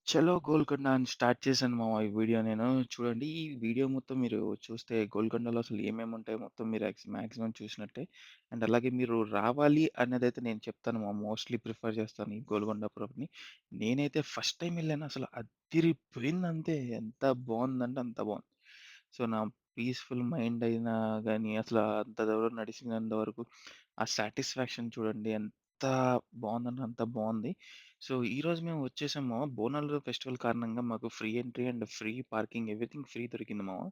చలో గోల్కొండ అని స్టార్ట్ చేశాను మామ ఈ వీడియో నేను. చూడండి ఈ వీడియో మొత్తం మీరు చూస్తే గోల్కొండలో అసలు ఏమేమి ఉంటాయో మొత్తం మీరు మాక్సిమం చూసినట్టే. అండ్ అలాగే మీరు రావాలి అన్నదైతే నేను చెప్తాను మామ. మోస్ట్‌లీ ప్రిఫర్ చేస్తాను ఈ గోల్కొండపురంని. నేనైతే ఫస్ట్ టైమ్ ఎళ్ళాను అసలు అద్దిరిపోయిందంతే. ఎంత బావుందంటే అంత బావుంది. సో, నా పీస్‌ఫుల్ మైండ్ అయినా గాని అసల అంత దూరం నడిచినంత వరకు ఆ సాటిస్ఫాక్షన్ చూడండి ఎంత బావుందంటే అంత బావుంది. సో, ఈరోజు మేము వచ్చేసాము. బోనాలు ఫెస్టివల్ కారణంగా మాకు free entry and free parking everything free దొరికింది మామ.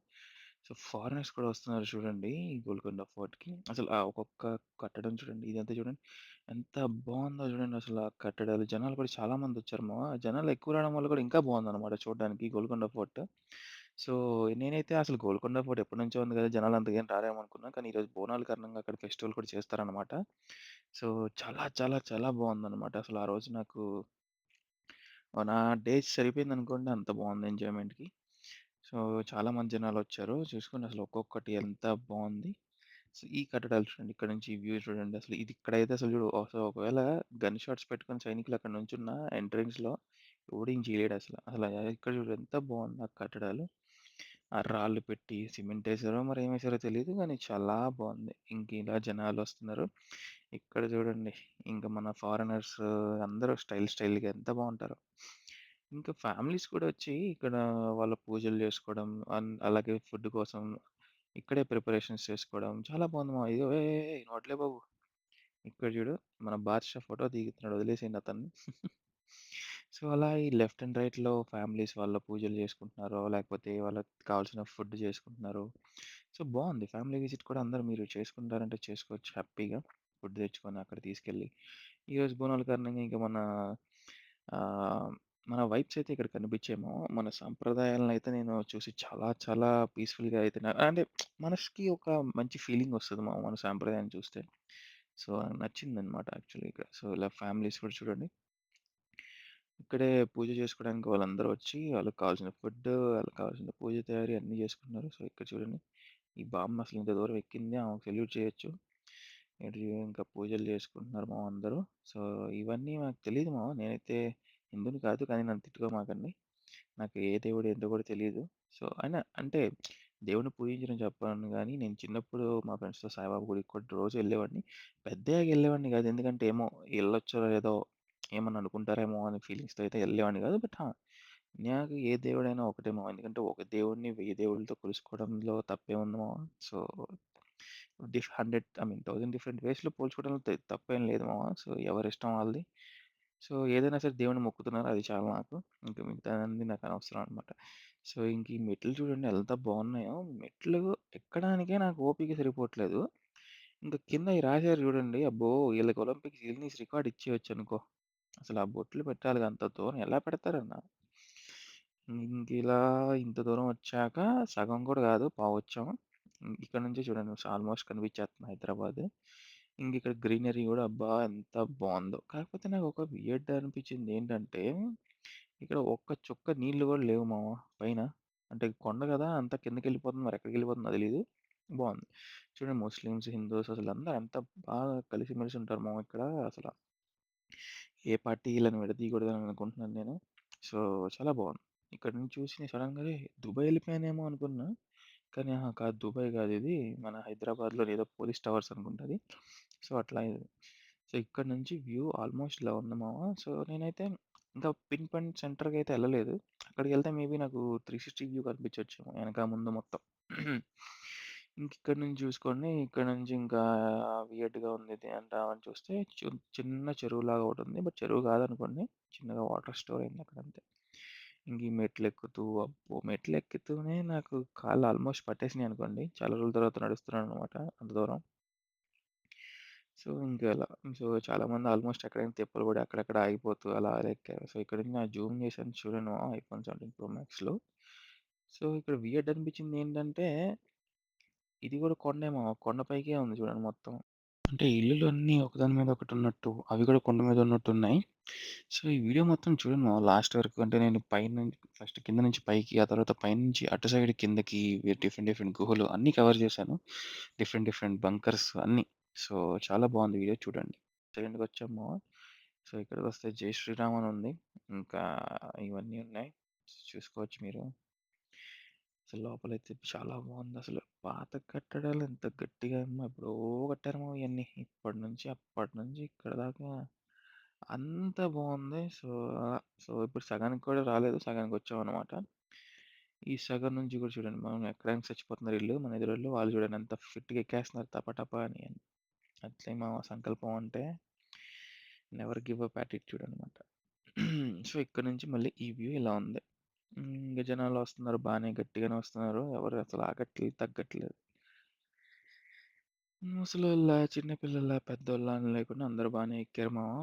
సో, ఫారినర్స్ కూడా వస్తున్నారు చూడండి ఈ గోల్కొండ ఫోర్ట్‌కి. అసలు ఆ ఒక్కొక్క కట్టడం చూడండి. ఇదంతా చూడండి. ఎంత బావుందో చూడండి అసలు ఆ కట్టడాలు. జనాలు కూడా చాలా మందొచ్చారు మామ. జనాలు ఎక్కువ రావడం వల్ల కూడా ఇంకా బావుందనమాట చూడడానికి గోల్కొండ ఫోర్ట్. సో, నేనైతే అసలు గోల్కొండ ఫోర్ట్ ఎప్పటినుంచో ఉంది కదా! జనాలు అంతగా ఏం రారేమో అనుకున్నా. కానీ ఈరోజు బోనాల కారణంగా అక్కడ ఫెస్టివల్ కూడా చేస్తారనమాట. సో, చాలా చాలా చాలా బావుందనమాట. అసలు ఆ రోజు నాకు నా డేస్ సరిపోయిందనుకోండి అంత బావుంది ఎంజాయ్‌మెంట్‌కి. సో, చాలా మంది జనాలొచ్చారు. చూసుకోండి అసలు ఒక్కొక్కటి ఎంత బావుంది. సో, ఈ కట్టడాలు చూడండి. ఇక్కడ నుంచి వ్యూ చూడండి. అసలు ఇది ఇక్కడైతే అసలు చూడు అసలు ఒకవేళ గన్ షాట్స్ పెట్టుకొని సైనికులు అక్కడ నుంచున్న ఎంట్రన్స్‌లో ఎవడేం చేయలేడసల. అసల ఇక్కడ చూడు ఎంత బావుందో ఆ కట్టడాలు. ఆ రాళ్ళు పెట్టి సిమెంటేసారో మరేమేసారో తెలీదు గానీ చాలా బావుంది. ఇంక ఇలా జనాలొస్తున్నారు. ఇక్కడ చూడండి ఇంక మన ఫారినర్స్ అందరూ స్టైల్‌గా ఎంత బావుంటారో. ఇంకా ఫ్యామిలీస్ కూడా వచ్చి ఇక్కడ వాళ్ళ పూజలు చేసుకోవడం, అలాగే ఫుడ్ కోసం ఇక్కడే ప్రిపరేషన్స్ చేసుకోవడం చాలా బాగుంది మామ. ఇగో ఏయ్! నువ్వు అట్లే బాబు. ఇక్కడ చూడు మన బాద్‌షా ఫోటో దిగుతున్నాడు వదిలేసేయండి అతన్ని. సో, అలా ఈ లెఫ్ట్ అండ్ రైట్‌లో ఫ్యామిలీస్ వాళ్ళ పూజలు చేసుకుంటున్నారో, లేకపోతే వాళ్ళకి కావాల్సిన ఫుడ్ చేసుకుంటున్నారు. సో, బావుంది. ఫ్యామిలీ విజిట్ కూడా అందరూ మీరు చేసుకుంటారంటే చేసుకోవచ్చు హ్యాపీగా. ఫుడ్ తెచ్చుకొని అక్కడ తీసుకెళ్ళి. ఈరోజు బోనాల కారణంగా ఇంక ఆహ్, మన వైబ్స్ అయితే ఇక్కడ కనిపించాయేమో. మన సంప్రదాయాలనైతే నేను చూసి చాలా చాలా పీస్‌ఫుల్‌గా అయితే అంటే మనసుకి ఒక మంచి ఫీలింగ్ వస్తది మన సాంప్రదాయాన్ని చూస్తే. సో, నచ్చిందనమాట యాక్చువల్‌గా. సో, ఇలా ఫ్యామిలీస్ కూడా చూడండి. ఇక్కడే పూజ చేసుకోవడానికి వాళ్ళందరూ వచ్చి వాళ్ళకి కావాల్సిన ఫుడ్డు, వాళ్ళకి కావాల్సిన పూజ తయారీ అన్నీ చేసుకుంటున్నారు. సో, ఇక్కడ చూడండి. ఈ బామ్మ అసలు ఇంత దూరం ఎక్కింది. ఆమెకు సెల్యూట్ చేయొచ్చు. ఇటు ఇంకా పూజలు చేసుకుంటున్నారు అందరూ. సో, ఇవన్నీ నాకు తెలీదు మామ. నేనైతే హిందువుని కాదు. కానీ నన్ను తిట్టుకోమాకండి. నాకు ఏ దేవుడు ఏంటో కూడా తెలీదు. సో, అయినా అంటే దేవుడిని పూజించడం చెప్పను గానీ, నేను చిన్నప్పుడు మా ఫ్రెండ్స్‌తో సాయిబాబా గుడికి కూడా రోజు ఎళ్ళేవాడిని. పెద్దయ్యాక ఎళ్ళేవాడిని కాదు. ఎందుకంటే ఏమో ఎళ్ళొచ్చో లేదో ఏమన్నా అనుకుంటారేమో అనే ఫీలింగ్స్‌తో అయితే ఎళ్ళేవాడిని కాదు. బట్ నాకు ఏ దేవుడైనా ఒకటే మావ. ఎందుకంటే ఒక దేవుడిని 1000 దేవుళ్ళతో కొలుసుకోవడంలో తప్పేముంది మావ. సో, 100 ఐ మీన్ 1000 డిఫరెంట్ వేస్‌లో పోల్చుకోవడంలో తప్పేం లేదు మావ. సో, ఎవరిష్టం వాళ్ళది. సో, ఏదైనా సరే దేవుడిని మొక్కుతున్నారు అది చాలు నాకు. ఇంక మిగతాదన్నీ నాకు అనవసరం అనమాట. సో, ఇంక ఈ మెట్లు చూడండి ఎంత బాగున్నాయో. మెట్లు ఎక్కడానికే నాకు ఓపిక సరిపోవట్లేదు. ఇంక కింద ఈ రాశారు చూడండి. అబ్బో! ఈళ్ళకి ఒలింపిక్స్ గిన్నిస్ రికార్డ్ ఇచ్చేయొచ్చనుకో. అసలు ఆ బొట్లు పెట్టాలిగా అంత దూరం ఎలా పెడతారన్న? ఇంకిలా ఇంత దూరం వచ్చాక సగం కూడా కాదు పావొచ్చాం. ఇక్కడ నుంచి చూడండి ఆల్మోస్ట్ కనిపించేస్తుంది హైదరాబాద్. ఇంకిక్కడ గ్రీనరీ గూడా అబ్బా! ఎంత బావుందో. కాకపోతే నాకు ఒక వియర్డ్ అనిపించింది ఏంటంటే, ఇక్కడ ఒక్క చుక్క నీళ్ళు గూడా లేవు మామ పైన. అంటే కొండ గదా! అంతా కిందకెళ్ళిపోతుంది. మరెక్కడికెళ్ళిపోతుందో తెలీదు. బావుంది. చూడండి ముస్లిమ్స్, హిందూస్ అసలందరూ ఎంత బాగా కలిసిమెలిసి ఉంటారు మామ ఇక్కడ అసల. ఏ పార్టీ ఈళ్ళని విడదీయకూడదని అనుకుంటున్నాను నేను. సో, చాలా బావుంది. ఇక్కడ నుంచి చూసి నేను సడెన్‌గా అరే! దుబాయ్ ఎళ్ళిపోయానేమో అనుకున్నా. కానీ అహా! కాదు దుబాయ్ కాదిది. మన హైదరాబాద్‌లోని ఏదో పోలీస్ టవర్స్ అనుకుంటా అది. సో, అట్లా ఇది. సో, ఇక్కడ నుంచి వ్యూ ఆల్మోస్ట్ ఇలా ఉంది మామ. సో, నేనైతే ఇంకా పిన్ పాయింట్ సెంటర్‌కి అయితే ఎళ్ళలేదు. అక్కడికెళ్తే మేబీ నాకు 360 వ్యూ కనిపించొచ్చేమో ఎనక, ముందు మొత్తం. ఇంకిక్కడి నుంచి చూసుకోండి. ఇక్కడ నుంచి ఇంకా వియర్డ్‌గా ఉంది ఇది అంటావని చూస్తే చిన్న చెరువులాగా ఒకటుంది. బట్ చెరువు కాదనుకోండి. చిన్నగా వాటర్ స్టోర్ అయింది అక్కడంతే. ఇంక ఈ మెట్లెక్కుతూ అబ్బో! మెట్లెక్కుతూనే నాకు కాళ్ళు ఆల్మోస్ట్ పట్టేసినాయనుకోండి. చాలా రోజుల తర్వాత నడుస్తున్నాననమాట అంత దూరం. సో, ఇంకా అలా. సో, చాలామంది ఆల్మోస్ట్ ఎక్కడైనా తిప్పలు పడి అక్కడక్కడ ఆగిపోతూ అలా ఎక్కారు. సో, ఇక్కడ నుంచి జూమ్ చేశాను చూడండి ఐఫోన్ 17 ప్రో మాక్స్‌లో. సో, ఇక్కడ వియర్డ్ అనిపించిందేంటంటే, ఇది కూడా కొండే మామ. కొండ పైకే ఉంది చూడండి మొత్తం. అంటే ఇల్లులు అన్నీ ఒకదాని మీద ఒకటున్నట్టు, అవి కూడా కొండ మీద ఉన్నట్టున్నాయి. సో, ఈ వీడియో మొత్తం చూడండి మామ లాస్ట్ వరకు. అంటే నేను ఫస్ట్ కింద నుంచి పైకి, ఆ తర్వాత పైనుంచి అటు సైడ్ కిందకి డిఫరెంట్ డిఫరెంట్ గుహలు అన్నీ కవర్ చేశాను. డిఫరెంట్ డిఫరెంట్ బంకర్స్ అన్నీ. సో, చాలా బాగుంది వీడియో చూడండి. సెకండ్‌కొచ్చాము. సో, ఇక్కడికొస్తే 'జై శ్రీరామ్' అని ఉంది. ఇంకా ఇవన్నీ ఉన్నాయి. చూసుకోవచ్చు మీరు. అసలు లోపలైతే చాలా బావుందసలు. పాత కట్టడాలు ఎంత గట్టిగా ఎప్పుడో కట్టారేమో ఇయన్నీ. ఇప్పటి నుంచి, అప్పటి నుంచి ఇక్కడి దాకా అంత బావుంది. సో, ఇప్పుడు సగానికి కూడా రాలేదు. సగానికొచ్చామనమాట. ఈ సగం నుంచి కూడా చూడండి మనం ఎక్కడానికి చచ్చిపోతున్నారు ఈళ్ళు. మన ఎదురోళ్ళు. వాళ్ళు చూడండి ఎంత ఫిట్‌గా ఎక్కేస్తున్నారు టప టప అని. అట్లే మా సంకల్పం అంటే నెవర్ గివ్ అప్ యాటిట్యూడ్ అనమాట. సో, ఇక్కడి నుంచి మళ్ళీ ఈ వ్యూ ఇలా ఉంది. ఇంక జనాలు వస్తున్నారు. బానే గట్టిగానే వస్తున్నారు. ఎవరు అసలు ఆగట్లేదు, తగ్గట్లేదు. ముసలోళ్ళ, చిన్న పిల్లల, పెద్దోళ్ళ అని లేకుండా అందరూ బానే ఎక్కారు మావ.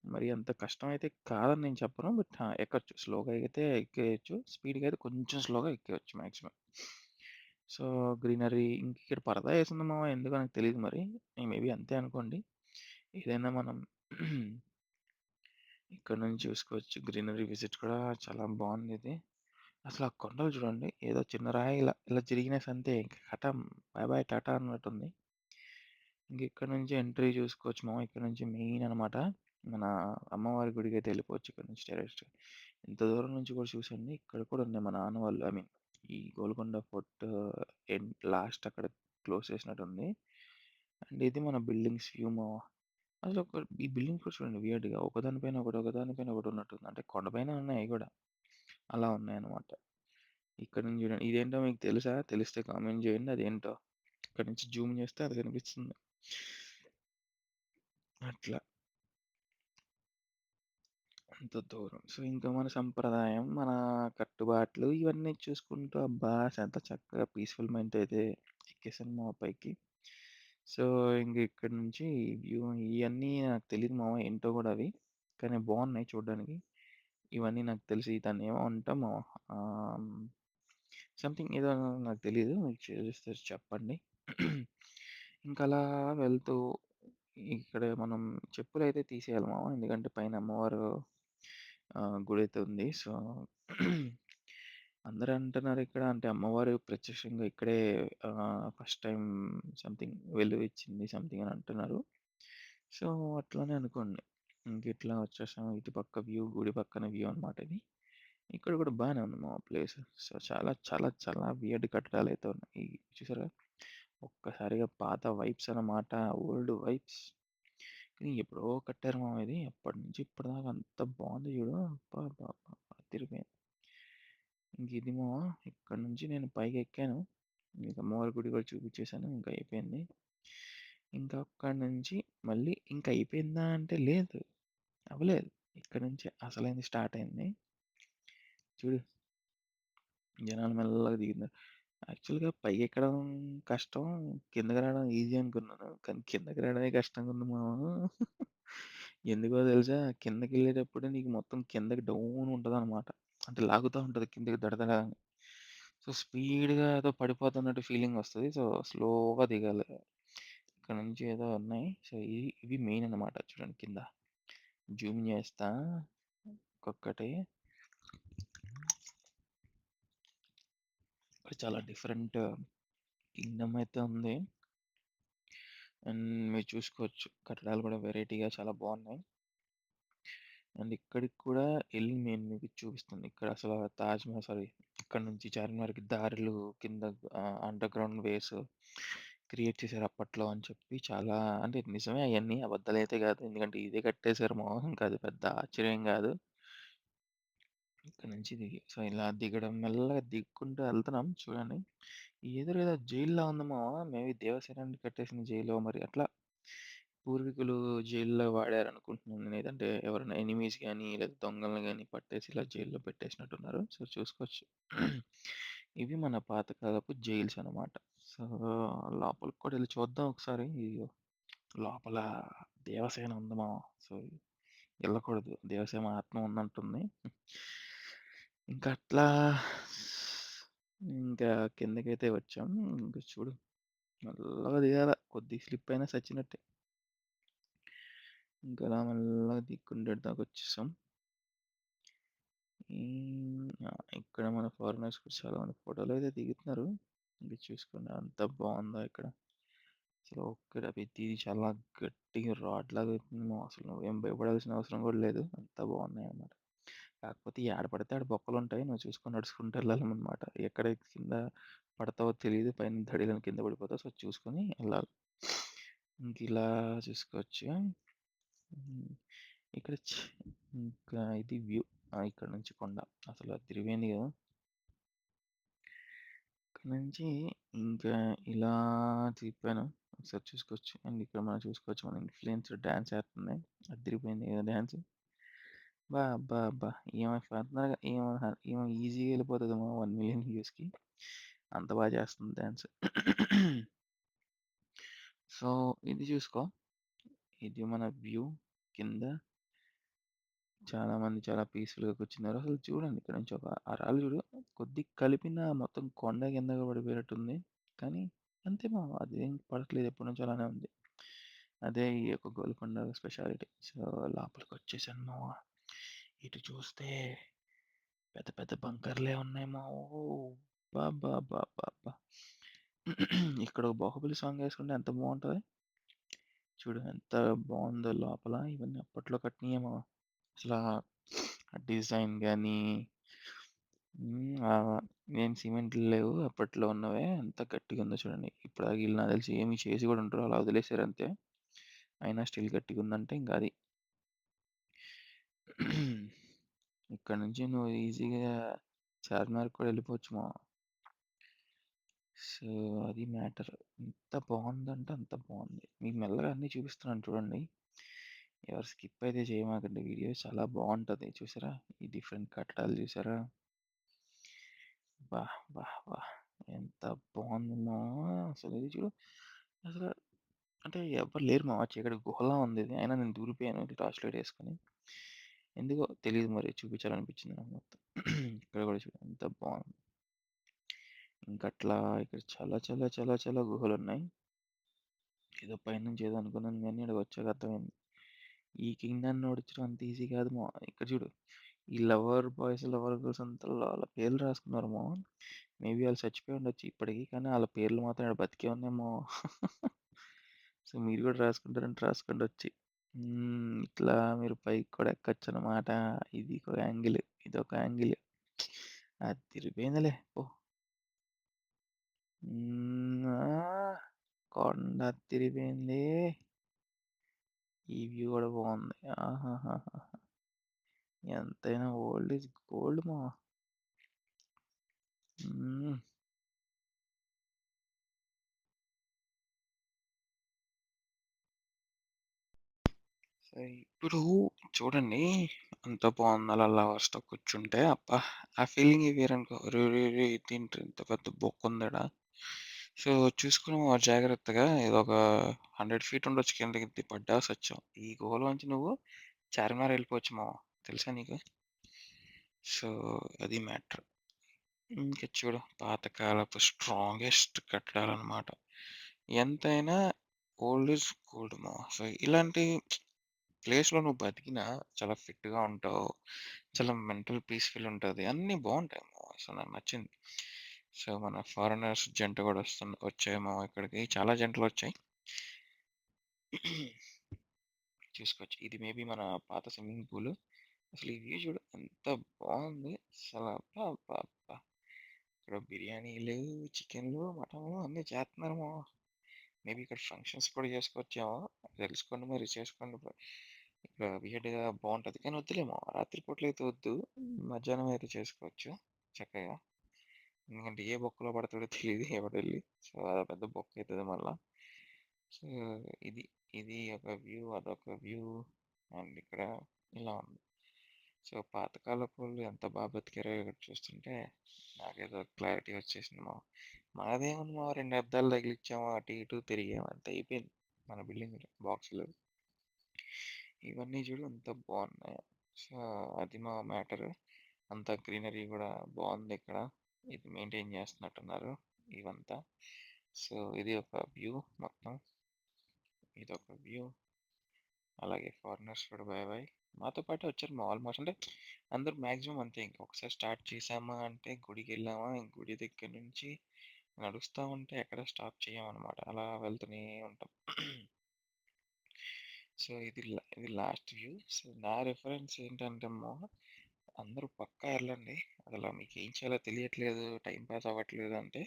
మరి అంత కష్టమైతే కాదని నేను చెప్పను. బట్ ఎక్కొచ్చు. స్లోగా అయితే ఎక్కేయొచ్చు. స్పీడ్‌గా అయితే కొంచెం స్లోగా ఎక్కేయొచ్చు మాక్సిమం. సో, గ్రీనరీ ఇంక ఇక్కడ పరదా యేసుంది మావ. ఎందుకో నాకు తెలీదు మరి. మేబీ అంతే అనుకోండి. ఏదైనా మనం ఇక్కడ నుంచి చూసుకోవచ్చు. గ్రీనరీ విజిట్ కూడా చాలా బావుందిది. అసలు ఆ కొండలు చూడండి. ఏదో చిన్న రాయి ఇలా ఇలా జరిగినేసంతే ఇంక ఖతం. బాయ్ బాయ్ టాటా అన్నట్టుంది. ఇంక ఇక్కడ నుంచి ఎంట్రీ చూసుకోవచ్చు మామ. ఇక్కడ నుంచి మెయిన్ అనమాట. మన అమ్మవారి గుడికైతే వెళ్ళిపోవచ్చు ఇక్కడ నుంచి డైరెక్ట్. ఇంత దూరం నుంచి కూడా చూసండి. ఇక్కడ కూడా ఉన్నాయి మా నాన్న వాళ్ళు. ఐ మీన్ ఈ గోల్కొండ ఫోర్ట్ లాస్ట్ అక్కడ క్లోజ్ చేసినట్టుంది. అండ్ ఇది మన బిల్డింగ్స్ వ్యూ మామ. అసలు ఈ బిల్డింగ్ కూడా చూడండి వియర్డ్‌గా ఒకదానిపైన ఒకటి, ఒకదానిపైన ఒకటి ఉన్నట్టుంది. అంటే కొండపైన ఉన్నాయి అయి కూడా. అలా ఉన్నాయన్నమాట. ఇక్కడ నుంచి చూడండి. ఇదేంటో మీకు తెలుసా? తెలిస్తే కామెంట్ చేయండి. అదేంటో? ఇక్కడ నుంచి జూమ్ చేస్తే అది కనిపిస్తుంది. అట్లా. అంత దూరం. సో, ఇంకా మన సంప్రదాయం, మన కట్టుబాట్లు ఇవన్నీ చూసుకుంటూ అబ్బా! ఎంత చక్కగా పీస్‌ఫుల్ మైండ్‌తో అయితే ఎక్కేసాను మామ పైకి. సో, ఇంక ఇక్కడి నుంచి వ్యూ ఇయన్నీ నాకు తెలీదు మామ ఏంటో గూడా అవి. కానీ బావున్నాయి చూడ్డానికి. ఇవన్నీ నాకు తెలిసి దాన్నేమో అంటాం మామ. ఆహ్, సంథింగ్ ఏదో నాకు తెలీదు. మీకు తెలిస్తే చెప్పండి. ఇంకలా వెళ్తూ ఇక్కడ మనం చెప్పులైతే తీసేయాలి మామ. ఎందుకంటే పైన అమ్మవారు గుడైతే ఉంది. సో, అందరూ అంటున్నారు ఇక్కడ అంటే అమ్మవారు ప్రత్యక్షంగా ఇక్కడే ఫస్ట్ టైమ్ సంథింగ్ వెలుగిచ్చింది సంథింగ్ అని అంటున్నారు. సో, అట్లనే అనుకోండి. ఇంకిట్లా వచ్చేసాం. ఇటు పక్క వ్యూ గుడి పక్కన వ్యూ అనమాట ఇది. ఇక్కడ కూడా బానే ఉంది మామ ప్లేస్. సో, చాలా చాలా చాలా వియర్డ్ కట్టడాలైతే ఉన్నాయి. చూసారా? ఒక్కసారిగా పాత వైబ్స్ అన్నమాట. Old vibes. కానీ ఎప్పుడో కట్టారు మామ ఇది. అప్పటి నుంచి ఇప్పటిదాకా అంత బావుంది చూడు. అబ్బబ్బబ్బా! అదిరిపోయింది. ఇంక ఇది మామ ఇక్కడి నుంచి నేను పైకెక్కాను. మీకు అమ్మవారి గుడి కూడా చూపించేసాను. ఇంక అయిపోయింది. ఇంకా అక్కడి నుంచి మళ్ళీ ఇంక అయిపోయిందా అంటే లేదు. అవ్వలేదు. ఇక్కడి నుంచి అసలైంది స్టార్ట్ అయింది. చూడు జనాలు మెల్లగా దిగుతున్నారు. యాక్చువల్‌గా పైకెక్కడం కష్టం. కిందకి రావడం ఈజీ అనుకున్నాను. కానీ కిందకి రావడమే కష్టంగా ఉంది మామ. ఎందుకో తెలుసా? కిందకెళ్ళేటప్పుడు నీకు మొత్తం కిందకి డౌన్ ఉంటదనమాట. అంటే లాగుతా ఉంటది కిందకి దడదడ అని. సో, స్పీడ్‌గా ఏదో పడిపోతున్నట్టు ఫీలింగ్ వస్తది. సో, స్లోగా దిగాలి. ఇక్కడ నుంచి ఏదో ఉన్నాయి. సో, ఇవి మెయిన్ అనమాట. చూడండి కింద. జూమ్ చేస్తా. ఒక్కొక్కటి. ఇక్కడ చాలా డిఫరెంట్ కింగ్‌డమ్ అయితే ఉంది. అండ్ మీరు చూసుకోవచ్చు. కట్టడాలు కూడా వెరైటీగా చాలా బావున్నాయి. అండ్ ఇక్కడికి కూడా ఎళ్లి నేను మీకు చూపిస్తాను. ఇక్కడ అసల తాజ్‌మహల్ సారీ ఇక్కడ నుంచి చార్మినార్‌కి దారులు కింద అండర్‌గ్రౌండ్ వేస్ క్రియేట్ చేశారు అప్పట్లో అని చెప్పి చాలా అంటే నిజమే అయన్నీ అబద్దాలైతే కాదు. ఎందుకంటే ఇదే కట్టేసారు మామ. ఇంకా అది పెద్ద ఆశ్చర్యం కాదు. ఇక్కడ నుంచి దిగి సో, ఇలా దిగడం మెల్లగా దిక్కుంటూ ఎళ్తున్నాం చూడండి. ఎదురుగా జైల్లా ఉంది మామ. మేబీ దేవసేనని కట్టేసిన జైలో మరి అట్లా పూర్వీకులు జైల్‌లో వాడారనుకుంటున్నాను నేనైతే. అంటే ఎవరైనా ఎనిమీస్ గాని, లేదా దొంగల్ని గాని పట్టేసి ఇలా జైల్‌లో పెట్టేసినట్టున్నారు. సో, చూసుకోవచ్చు. ఇవి మన పాతకాలపు జైల్స్ అనమాట. సో, లోపలికి కూడా ఎళ్లి చూద్దాం ఒకసారి. ఇగో లోపల దేవసేన ఉంది మామ. సో, ఎళ్ళకూడదు. దేవసేన ఆత్మ ఉందంటుంది. ఇంకా అట్లా ఇంకా కిందకైతే వచ్చాం. ఇంక చూడు మెల్లగా దిగాల. కొద్దిగా స్లిప్ అయినా సచ్చినట్టే. ఇంకా అలా మెల్లగా దిక్కుంటే దాకొచ్చేసాం. ఇక్కడ మన ఫారినర్స్ కూడా చాలా మంది ఫోటోలయితే దిగుతున్నారు. ఇంక చూసుకోండి ఎంత బావుందో ఇక్కడ. అసలు ఒక్కడ ప్రతీది చాలా గట్టిగా రాడ్‌లాగా అవుతుంది మామ. అసలు నువ్వేం భయపడాల్సిన అవసరం కూడా లేదు. అంతా బాగున్నాయన్నమాట. కాకపోతే ఏడ పడితే ఆడ బొక్కలుంటాయి. నువ్వు చూసుకొని నడుచుకుంటూ వెళ్ళాలనమాట. ఎక్కడ కింద పడతావో తెలీదు. పైన ధడీలని కింద పడిపోతావు. సో, చూసుకొని ఎళ్ళాలి. ఇంకిలా చూసుకోవచ్చు. హ్మ్. ఇక్కడ ఇంకా ఇది వ్యూ. ఇక్కడ నుంచి కొండ. అసలు అదిరిపోయింది కదా! ఇక్కడ నుంచి ఇంకా ఇలా తిప్పాను. ఒకసారి చూసుకోవచ్చు. అండ్ ఇక్కడ మనం చూసుకోవచ్చు మన ఇన్‌ఫ్లుయెన్సర్ డాన్స్ ఏస్తుంది. అదిరిపోయింది కదా డాన్స్. అబ్బా! అబ్బా! ఈమె ఫర్దర్‌గా ఈమె ఈజీగా వెళ్ళిపోతదేమో 1,000,000 వ్యూస్‌కి. అంత చేస్తుంది డాన్స్. సో, ఇది చూసుకో. ఇది మన వ్యూ కింద చాలామంది చాలా పీస్‌ఫుల్‌గా కూర్చున్నారు. అసలు చూడండి ఇక్కడ నుంచి ఆ రాళ్ళు చూడు కొద్దిగా కలిపినా మొత్తం కొండ కిందకి పడిపోయినట్టుంది. కానీ అంతే మామ అదేం పడట్లేదు ఎప్పటినుంచో అలానే ఉంది. అదే ఈ యొక్క గోల్కొండ స్పెషాలిటీ. సో, లోపలికొచ్చేసాను మామ. ఇటు చూస్తే పెద్ద పెద్ద బంకర్‌లే ఉన్నాయి మావో. అబ్బబ్బబ్బబ్బబ్బా! ఇక్కడ ఒక 'బాహుబలి' సాంగ్ యేసుకుంటే ఎంత బావుంటది. చూడు ఎంత బావుందో లోపల. ఇవన్నీ అప్పట్లో కట్టినయే మామ. అసలా ఆ డిజైన్ గానీ ఏం సిమెంట్లు లేవు. అప్పట్లో ఉన్నవే. ఎంత గట్టిగుందో చూడండి. ఇప్పటిదాకా ఈళ్ళు నాకు తెలిసి ఏమి చేసి గూడా ఉండరు. అలా వదిలేసారంతే. అయినా స్టిల్ గట్టిగుందంటే ఇంక అది. ఇక్కడ నుంచి నువ్వు ఈజీగా చార్మినార్‌కి కూడా వెళ్ళిపోవచ్చు మామ. సో, అది మ్యాటర్. ఎంత బావుందంటే అంత బావుంది. మీకు మెల్లగా అన్నీ చూపిస్తున్నాను చూడండి. ఎవరు స్కిప్ అయితే చేయమాకండి వీడియో. చాలా బావుంటది. చూసారా? ఈ డిఫరెంట్ కట్టడాలు చూసారా? వాహ్! వాహ్! వాహ్! ఎంత బావుంది మామ. అసలు ఇది చూడు. అసలు అంటే ఎవ్వరు లేరు మామ. చీకటి గుహలా ఉంది ఇది. అయినా నేను దూరిపోయాను టార్చ్ లైట్ ఏసుకొని. ఎందుకో తెలీదు మరి చూపించాలనిపించింది నాకు మొత్తం. ఇక్కడ కూడా చూడు ఎంత బావుంది. ఇంకట్లా ఇక్కడ చాలా చాలా చాలా చాలా గుహలున్నాయి. ఏదో పైనుంచి ఏదో అనుకున్నాను గానీ ఈడకి వచ్చాక అర్థమైంది. ఈ కింగ్‌డమ్‌ని ఓడించడం అంత ఈజీ కాదు మామ. ఇక్కడ చూడు. ఈ లవర్ బాయ్స్, లవర్ గర్ల్స్ అంతా ఆళ్ళ పేర్లు రాసుకున్నారు మామ. మేబీ ఆళ్ళు చచ్చిపోయి ఉండొచ్చు ఇప్పటికి. కానీ ఆళ్ళ పేర్లు మాత్రం ఈడ బతికే ఉన్నాయి మామ. సో, మీరు కూడా రాసుకుంటారంటే రాసుకోండి వచ్చి. ఇట్లా మీరు పైకి కూడా ఎక్కొచ్చనమాట. ఇది ఒక యాంగిల్. ఇదొక యాంగిల్. అదిరిపోయిందిలే పో. కొండ అదిరిపోయింది. ఈ వ్యూ కూడా బాగుంది. ఆహాహాహా! ఎంతైనా ఓల్డ్ ఈజ్ గోల్డ్ మామ. హ్మ్. సో, ఇప్పుడు చూడండి అంత బాగుంది అలా లవర్స్‌తో కూర్చుంటే అబ్బా! ఆ ఫీలింగే వేరనుకో. అరెరెరే! ఇదేంటి ఇంత పెద్ద బొక్కుందాడ. సో, చూసుకో జాగ్రత్తగా ఇదొక 100 ఫీట్ ఉండొచ్చు కిందకి పడ్డా సత్యం. ఈ గుహలోంచి నువ్వు చార్మినార్ వెళ్ళిపోవచ్చు మామ. తెలుసా నీకు? సో, అది మ్యాటర్. ఇంక చూడు పాతకాలపు స్ట్రాంగెస్ట్ కట్టడాలన్నమాట. ఎంతైనా ఓల్డ్ ఈజ్ గోల్డ్ మామ. సో, ఇలాంటి ప్లేస్‌లో నువ్వు బతికినా చాలా ఫిట్‌గా ఉంటావు. చాలా మెంటల్ పీస్‌ఫుల్ ఉంటది. అన్నీ బావుంటాయమ్మా. అసలు నాకు నచ్చింది. సో, మన ఫారినర్స్ జంట కూడా వచ్చాయేమో ఇక్కడికి. చాలా జంటలొచ్చాయి. చూసుకోవచ్చు. ఇది మేబీ మన పాత స్విమ్మింగ్ పూల్. అసలు ఈ వ్యూ చూడు ఎంత బావుంది. అసలు అబ్బబ్బబ్బా! ఇక్కడ బిర్యానీలు, చికెన్‌లు, మటన్‌లు అన్నీ చేత్తన్నారు మామ. మేబీ ఇక్కడ ఫంక్షన్స్ కూడా చేసుకోవచ్చేమో. తెలుసుకోండి మరి చేసుకోండి. ఇక్కడ వియర్డ్‌గా బావుంటది. కానీ వద్దులేమో రాత్రి పూటలైతే వద్దు. మధ్యాహ్నం అయితే చేసుకోవచ్చు చక్కగా. ఎందుకంటే ఏ బొక్కలో పడతాడో తెలీదు ఎవడెళ్ళి. సో, అదో పెద్ద బొక్కయితది మళ్ళా. సో, ఇది. ఇది ఒక వ్యూ. అదొక వ్యూ. అండ్ ఇక్కడ ఇలా ఉంది. సో, పాతకాలపోళ్ళు ఎంత బతికారో ఇక్కడ చూస్తుంటే నాకేదో క్లారిటీ వచ్చేసింది మామ. మనదేముంది మామ 2 అద్దాలు తగిలిచ్చాము. అటు ఇటు తిరిగాము. అంతే అయిపోయింది. మన బిల్డింగ్‌లో బాక్సులు. ఇవన్నీ చూడు ఎంత బాగున్నాయో. సో, అది మా మ్యాటర్. అంతా గ్రీనరీ కూడా బాగుంది ఇక్కడ. ఇది మెయింటైన్ చేస్తున్నట్టున్నారు ఇవంతా. సో, ఇది ఒక వ్యూ మొత్తం. ఇదొక వ్యూ. అలాగే ఫారినర్స్ కూడా బాయ్ బాయ్. మాతో పాటే వచ్చారు మా ఆల్మోస్ట్. అంటే అందరూ మాక్సిమం అంతే. ఇంక ఒకసారి స్టార్ట్ చేసామా అంటే గుడికెళ్ళామా, గుడి దగ్గర నుంచి నడుస్తా ఉంటే ఎక్కడ స్టాప్ చేయమనమాట. అలా వెళ్తూనే ఉంటాం. సో, ఇది లాస్ట్ వ్యూ. సో, నా రిఫరెన్స్ ఏంటంటే అందరూ పక్కా ఎళ్ళండి. అసల మీకేం చేయాలో తెలియట్లేదు, టైమ్ పాస్ అవ్వట్లేదు అంటే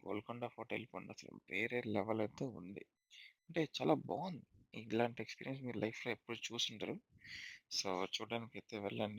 గోల్కొండ ఫోర్ట్ ఎళ్ళిపోండి. అసలు వేరే లెవెల్ అయితే ఉంది. అంటే చాలా బావుంది. ఇలాంటి ఎక్స్‌పీరియన్స్ మీరు లైఫ్‌లో ఎప్పుడు చూసుండరు. సో, చూడడానికైతే వెళ్ళండి.